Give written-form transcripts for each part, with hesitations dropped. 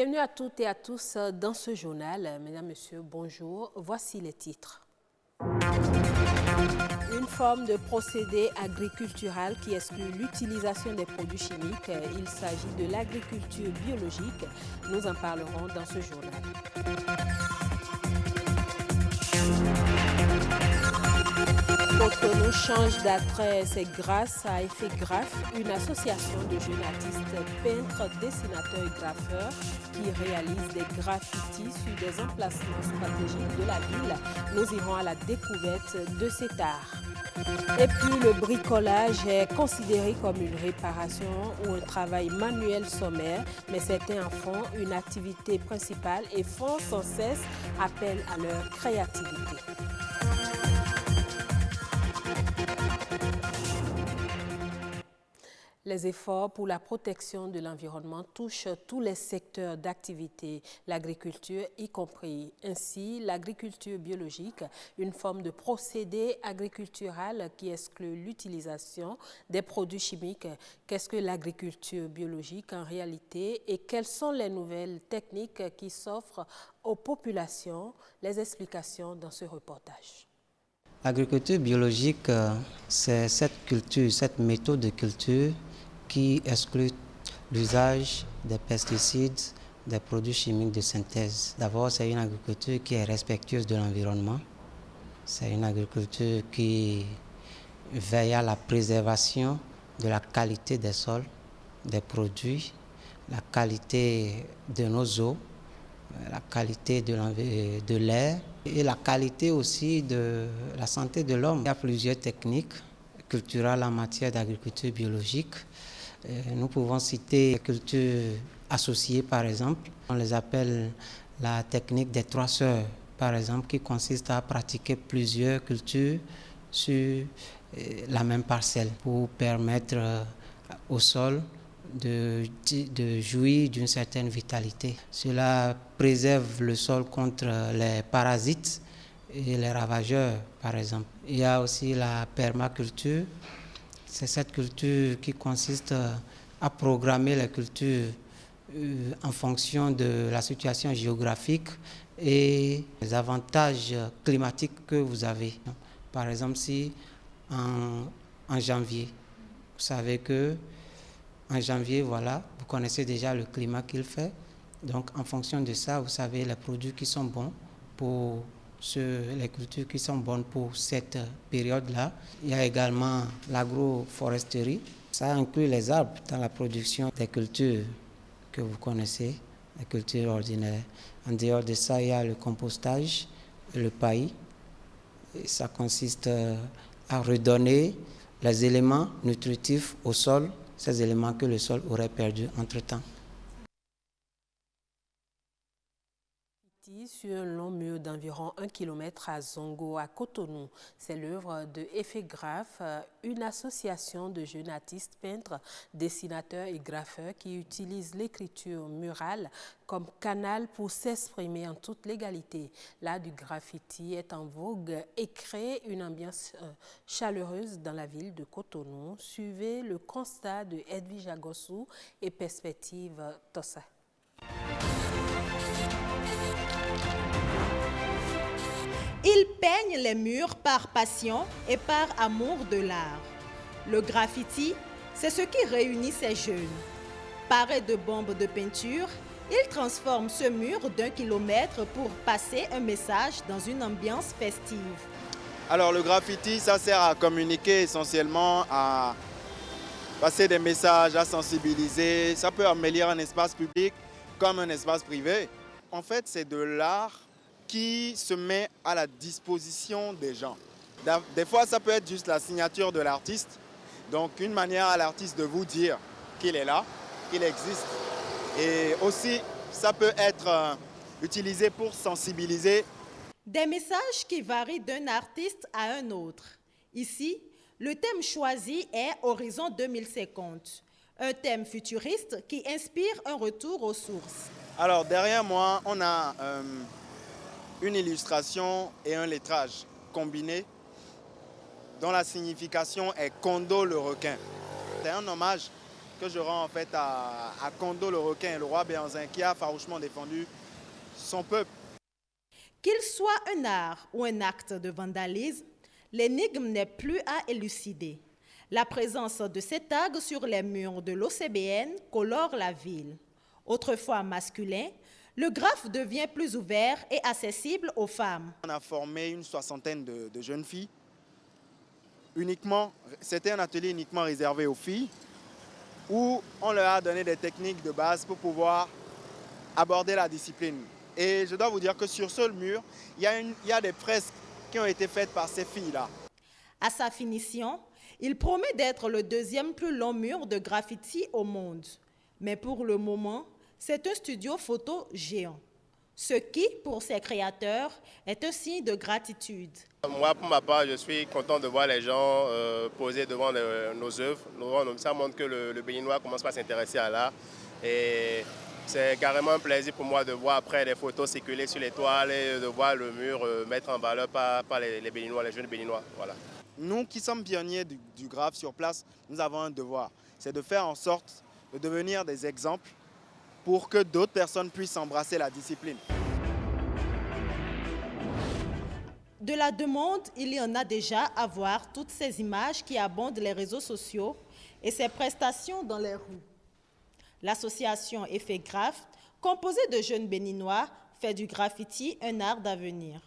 Bienvenue à toutes et à tous dans ce journal. Mesdames, Messieurs, bonjour. Voici les titres. Une forme de procédé agricultural qui exclut l'utilisation des produits chimiques. Il s'agit de l'agriculture biologique. Nous en parlerons dans ce journal. Cotonou change d'attrait, c'est grâce à Effet Graphe, une association de jeunes artistes, peintres, dessinateurs et graffeurs qui réalisent des graffitis sur des emplacements stratégiques de la ville. Nous irons à la découverte de cet art. Et puis le bricolage est considéré comme une réparation ou un travail manuel sommaire, mais certains en font une activité principale et font sans cesse appel à leur créativité. Les efforts pour la protection de l'environnement touchent tous les secteurs d'activité, l'agriculture y compris. Ainsi, l'agriculture biologique, une forme de procédé agricultural qui exclut l'utilisation des produits chimiques. Qu'est-ce que l'agriculture biologique en réalité et quelles sont les nouvelles techniques qui s'offrent aux populations? Les explications dans ce reportage. L'agriculture biologique, c'est cette culture, cette méthode de culture qui exclut l'usage des pesticides, des produits chimiques de synthèse. D'abord, c'est une agriculture qui est respectueuse de l'environnement. C'est une agriculture qui veille à la préservation de la qualité des sols, des produits, la qualité de nos eaux, la qualité de l'air et la qualité aussi de la santé de l'homme. Il y a plusieurs techniques culturelles en matière d'agriculture biologique. Nous pouvons citer les cultures associées, par exemple. On les appelle la technique des 3 sœurs, par exemple, qui consiste à pratiquer plusieurs cultures sur la même parcelle pour permettre au sol de jouir d'une certaine vitalité. Cela préserve le sol contre les parasites et les ravageurs, par exemple. Il y a aussi la permaculture. C'est cette culture qui consiste à programmer les cultures en fonction de la situation géographique et les avantages climatiques que vous avez. Par exemple, si en janvier, vous savez que en janvier, voilà, vous connaissez déjà le climat qu'il fait. Donc, en fonction de ça, vous savez les produits qui sont bons pour les cultures qui sont bonnes pour cette période-là. Il y a également l'agroforesterie. Ça inclut les arbres dans la production des cultures que vous connaissez, les cultures ordinaires. En dehors de ça, il y a le compostage et le paillis. Et ça consiste à redonner les éléments nutritifs au sol, ces éléments que le sol aurait perdus entre-temps. Sur un long mur d'environ 1 km à Zongo, à Cotonou. C'est l'œuvre de Effet Graphe, une association de jeunes artistes, peintres, dessinateurs et graffeurs qui utilisent l'écriture murale comme canal pour s'exprimer en toute légalité. L'art du graffiti est en vogue et crée une ambiance chaleureuse dans la ville de Cotonou. Suivez le constat de Edwige Agossou et Perspective Tossa. Ils peignent les murs par passion et par amour de l'art. Le graffiti, c'est ce qui réunit ces jeunes. Parés de bombes de peinture, ils transforment ce mur d'1 kilomètre pour passer un message dans une ambiance festive. Alors le graffiti, ça sert à communiquer essentiellement, à passer des messages, à sensibiliser. Ça peut embellir un espace public comme un espace privé. En fait, c'est de l'art qui se met à la disposition des gens. Des fois, ça peut être juste la signature de l'artiste. Donc, une manière à l'artiste de vous dire qu'il est là, qu'il existe. Et aussi, ça peut être utilisé pour sensibiliser. Des messages qui varient d'un artiste à un autre. Ici, le thème choisi est Horizon 2050. Un thème futuriste qui inspire un retour aux sources. Alors, derrière moi, on a une illustration et un lettrage combinés dont la signification est Kondo le requin. C'est un hommage que je rends en fait à Kondo le requin, le roi Béanzin, qui a farouchement défendu son peuple. Qu'il soit un art ou un acte de vandalisme, l'énigme n'est plus à élucider. La présence de ces tags sur les murs de l'OCBN colore la ville. Autrefois masculin, le graphe devient plus ouvert et accessible aux femmes. On a formé une soixantaine de jeunes filles. C'était un atelier uniquement réservé aux filles où on leur a donné des techniques de base pour pouvoir aborder la discipline. Et je dois vous dire que sur ce mur, il y a des fresques qui ont été faites par ces filles-là. À sa finition, il promet d'être le deuxième plus long mur de graffiti au monde. Mais pour le moment, c'est un studio photo géant. Ce qui, pour ses créateurs, est un signe de gratitude. Moi, pour ma part, je suis content de voir les gens poser devant nos œuvres. Ça montre que le Béninois commence à s'intéresser à l'art. Et c'est carrément un plaisir pour moi de voir après les photos circuler sur les toiles et de voir le mur mettre en valeur par les Béninois, les jeunes Béninois. Voilà. Nous qui sommes pionniers du graphe sur place, nous avons un devoir. C'est de faire en sorte de devenir des exemples pour que d'autres personnes puissent embrasser la discipline. De la demande, il y en a déjà à voir toutes ces images qui abondent les réseaux sociaux et ces prestations dans les rues. L'association Effet Graphe, composée de jeunes Béninois, fait du graffiti un art d'avenir.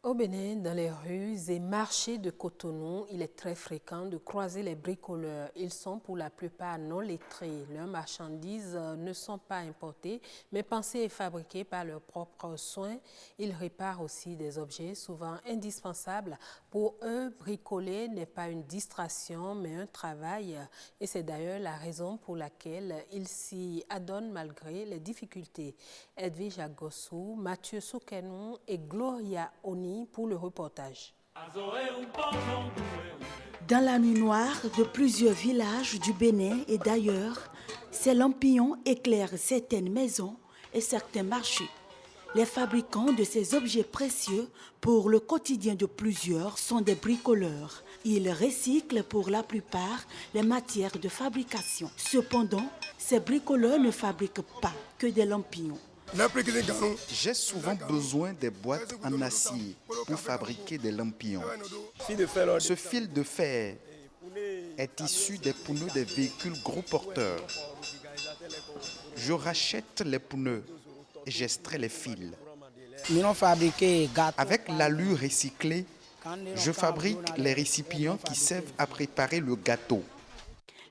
Au Bénin, dans les rues et marchés de Cotonou, il est très fréquent de croiser les bricoleurs. Ils sont pour la plupart non lettrés. Leurs marchandises ne sont pas importées, mais pensées et fabriquées par leurs propres soins. Ils réparent aussi des objets souvent indispensables. Pour eux, bricoler n'est pas une distraction, mais un travail. Et c'est d'ailleurs la raison pour laquelle ils s'y adonnent malgré les difficultés. Edwige Agossou, Mathieu Soukenou et Gloria Oni pour le reportage. Dans la nuit noire de plusieurs villages du Bénin et d'ailleurs, ces lampions éclairent certaines maisons et certains marchés. Les fabricants de ces objets précieux pour le quotidien de plusieurs sont des bricoleurs. Ils recyclent pour la plupart les matières de fabrication. Cependant, ces bricoleurs ne fabriquent pas que des lampions. J'ai souvent besoin des boîtes en acier pour fabriquer des lampions. Ce fil de fer est issu des pneus des véhicules gros porteurs. Je rachète les pneus et j'extrais les fils. Avec l'alu recyclé, je fabrique les récipients qui servent à préparer le gâteau.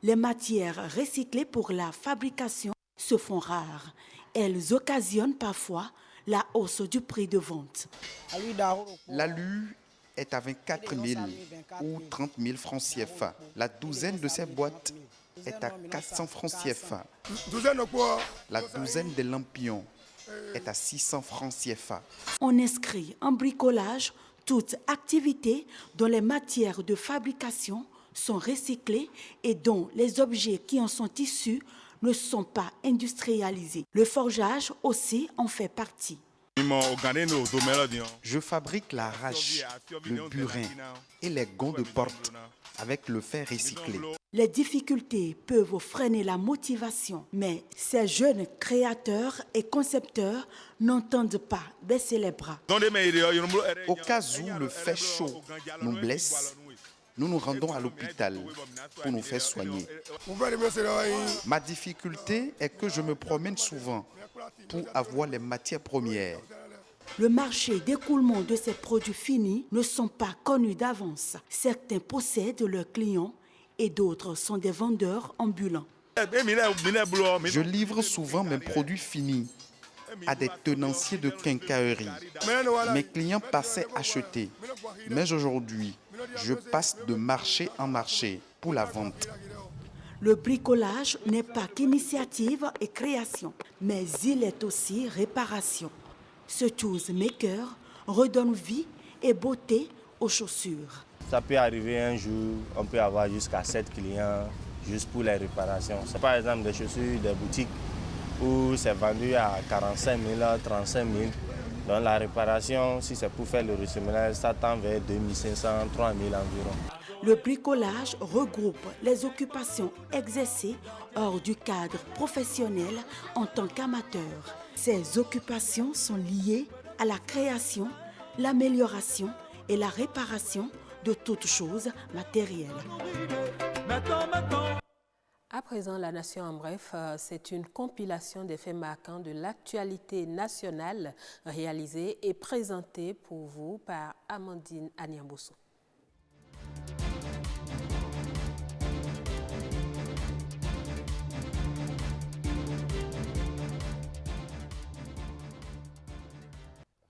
Les matières recyclées pour la fabrication se font rares. Elles occasionnent parfois la hausse du prix de vente. L'alu est à 24 000 ou 30 000 francs CFA. La douzaine de ces boîtes est à 400 francs CFA. La douzaine de lampions est à 600 francs CFA. On inscrit en bricolage toute activité dont les matières de fabrication sont recyclées et dont les objets qui en sont issus ne sont pas industrialisés. Le forgeage aussi en fait partie. Je fabrique la hache, le burin et les gonds de porte avec le fer recyclé. Les difficultés peuvent freiner la motivation, mais ces jeunes créateurs et concepteurs n'entendent pas baisser les bras. Au cas où le fait chaud nous blesse, nous nous rendons à l'hôpital pour nous faire soigner. Ma difficulté est que je me promène souvent pour avoir les matières premières. Le marché d'écoulement de ces produits finis ne sont pas connus d'avance. Certains possèdent leurs clients et d'autres sont des vendeurs ambulants. Je livre souvent mes produits finis à des tenanciers de quincaillerie. Mes clients passaient acheter, mais aujourd'hui, je passe de marché en marché pour la vente. Le bricolage n'est pas qu'initiative et création, mais il est aussi réparation. Ce choose maker redonne vie et beauté aux chaussures. Ça peut arriver un jour, on peut avoir jusqu'à 7 clients juste pour les réparations. C'est par exemple des chaussures des boutiques où c'est vendu à 45 000, 35 000. Donc la réparation, si c'est pour faire le ressemblage, ça tend vers 2500, 3000 environ. Le bricolage regroupe les occupations exercées hors du cadre professionnel en tant qu'amateur. Ces occupations sont liées à la création, l'amélioration et la réparation de toutes choses matérielles. À présent, La Nation en bref, c'est une compilation des faits marquants de l'actualité nationale réalisée et présentée pour vous par Amandine Aniambosso.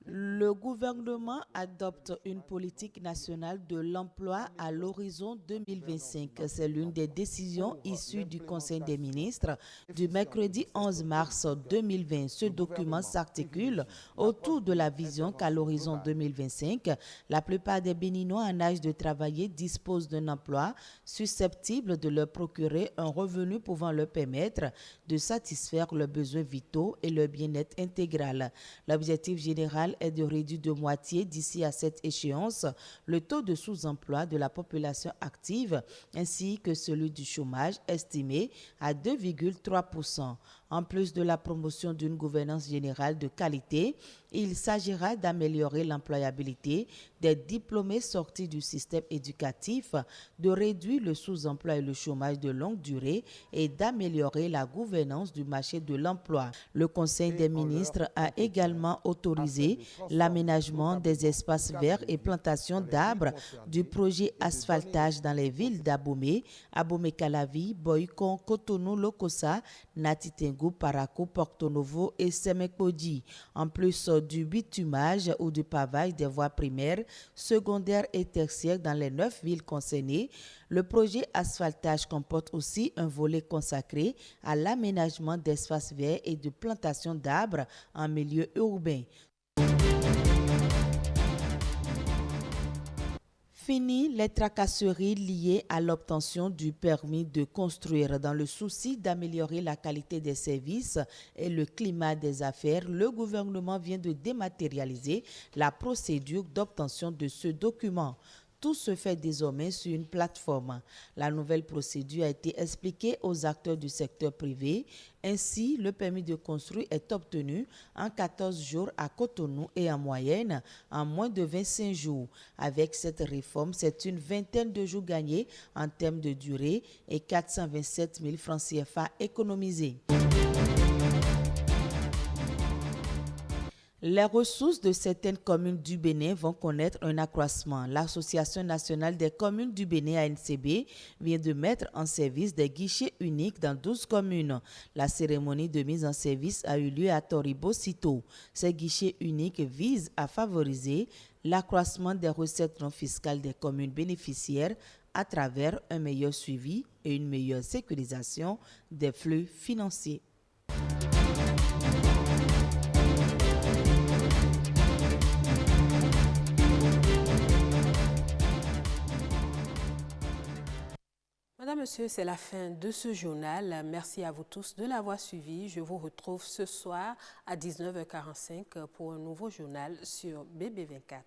Le gouvernement adopte une politique nationale de l'emploi à l'horizon 2025. C'est l'une des décisions issues du Conseil des ministres du mercredi 11 mars 2020. Ce document s'articule autour de la vision qu'à l'horizon 2025, la plupart des Béninois en âge de travailler disposent d'un emploi susceptible de leur procurer un revenu pouvant leur permettre de satisfaire leurs besoins vitaux et leur bien-être intégral. L'objectif général est de réduire de moitié d'ici à cette échéance le taux de sous-emploi de la population active ainsi que celui du chômage estimé à 2,3%. En plus de la promotion d'une gouvernance générale de qualité, il s'agira d'améliorer l'employabilité des diplômés sortis du système éducatif, de réduire le sous-emploi et le chômage de longue durée et d'améliorer la gouvernance du marché de l'emploi. Le Conseil des ministres a également autorisé l'aménagement des espaces verts et plantation d'arbres du projet asphaltage dans les villes d'Abomey, Abomey-Calavi, Boycon, Cotonou, Lokossa, Natitengu, Parakou, Porto Novo et Semekpodi. En plus du bitumage ou du pavage des voies primaires, secondaires et tertiaires dans les 9 villes concernées, le projet asphaltage comporte aussi un volet consacré à l'aménagement d'espaces verts et de plantation d'arbres en milieu urbain. Fini les tracasseries liées à l'obtention du permis de construire. Dans le souci d'améliorer la qualité des services et le climat des affaires, le gouvernement vient de dématérialiser la procédure d'obtention de ce document. Tout se fait désormais sur une plateforme. La nouvelle procédure a été expliquée aux acteurs du secteur privé. Ainsi, le permis de construire est obtenu en 14 jours à Cotonou et en moyenne en moins de 25 jours. Avec cette réforme, c'est une vingtaine de jours gagnés en termes de durée et 427 000 francs CFA économisés. Les ressources de certaines communes du Bénin vont connaître un accroissement. L'Association nationale des communes du Bénin, ANCB, vient de mettre en service des guichets uniques dans 12 communes. La cérémonie de mise en service a eu lieu à Toribo-Sito. Ces guichets uniques visent à favoriser l'accroissement des recettes non fiscales des communes bénéficiaires à travers un meilleur suivi et une meilleure sécurisation des flux financiers. Madame, Monsieur, c'est la fin de ce journal. Merci à vous tous de l'avoir suivi. Je vous retrouve ce soir à 19h45 pour un nouveau journal sur BB24.